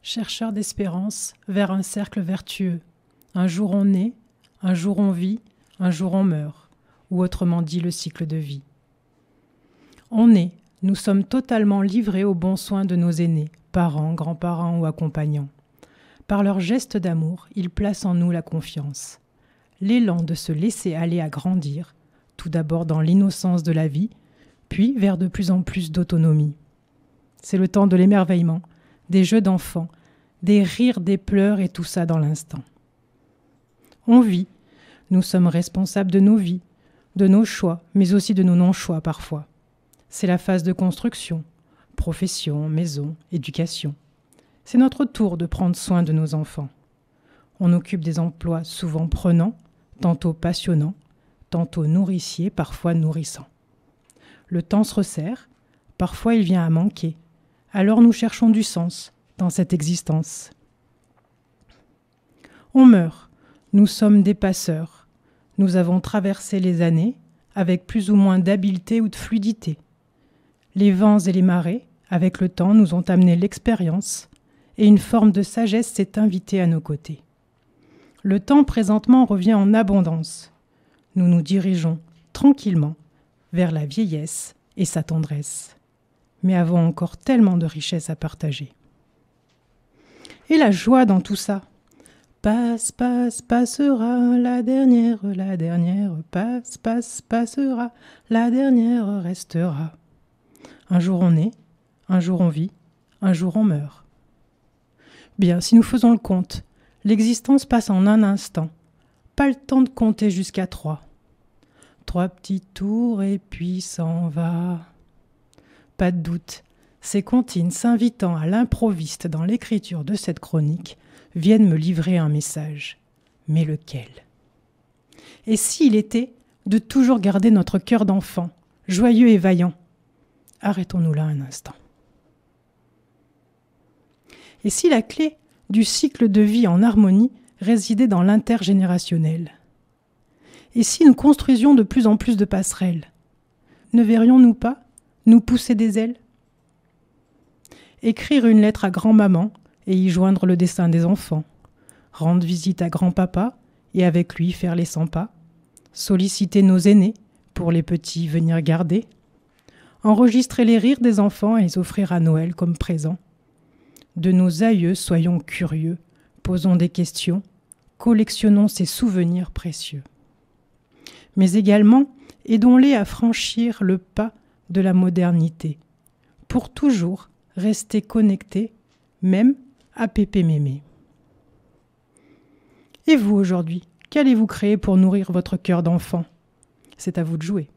chercheurs d'espérance vers un cercle vertueux. Un jour on naît, un jour on vit, un jour on meurt, ou autrement dit le cycle de vie. On est, nous sommes totalement livrés aux bons soins de nos aînés, parents, grands-parents ou accompagnants. Par leurs gestes d'amour, ils placent en nous la confiance. L'élan de se laisser aller à grandir, tout d'abord dans l'innocence de la vie, puis vers de plus en plus d'autonomie. C'est le temps de l'émerveillement, des jeux d'enfants, des rires, des pleurs et tout ça dans l'instant. On vit, nous sommes responsables de nos vies, de nos choix, mais aussi de nos non-choix parfois. C'est la phase de construction, profession, maison, éducation. C'est notre tour de prendre soin de nos enfants. On occupe des emplois souvent prenants, tantôt passionnants, tantôt nourriciers, parfois nourrissants. Le temps se resserre, parfois il vient à manquer. Alors nous cherchons du sens dans cette existence. On meurt, nous sommes des passeurs. Nous avons traversé les années avec plus ou moins d'habileté ou de fluidité. Les vents et les marées, avec le temps, nous ont amené l'expérience et une forme de sagesse s'est invitée à nos côtés. Le temps présentement revient en abondance. Nous nous dirigeons tranquillement vers la vieillesse et sa tendresse. Mais avons encore tellement de richesses à partager. Et la joie dans tout ça. Passe, passe, passera, la dernière, passe, passe, passera, la dernière restera. Un jour on est, un jour on vit, un jour on meurt. Bien, si nous faisons le compte, l'existence passe en un instant. Pas le temps de compter jusqu'à 3. 3 petits tours et puis s'en va. Pas de doute, ces comptines s'invitant à l'improviste dans l'écriture de cette chronique viennent me livrer un message. Mais lequel ? Et s'il était de toujours garder notre cœur d'enfant, joyeux et vaillant ? Arrêtons-nous là un instant. Et si la clé du cycle de vie en harmonie résidait dans l'intergénérationnel ? Et si nous construisions de plus en plus de passerelles ? Ne verrions-nous pas nous pousser des ailes ? Écrire une lettre à grand-maman et y joindre le dessin des enfants. Rendre visite à grand-papa et avec lui faire les 100 pas. Solliciter nos aînés pour les petits venir garder. Enregistrer les rires des enfants et les offrir à Noël comme présent. De nos aïeux, soyons curieux, posons des questions, collectionnons ces souvenirs précieux. Mais également, aidons-les à franchir le pas de la modernité, pour toujours rester connectés, même à pépé mémé. Et vous aujourd'hui, qu'allez-vous créer pour nourrir votre cœur d'enfant ? C'est à vous de jouer.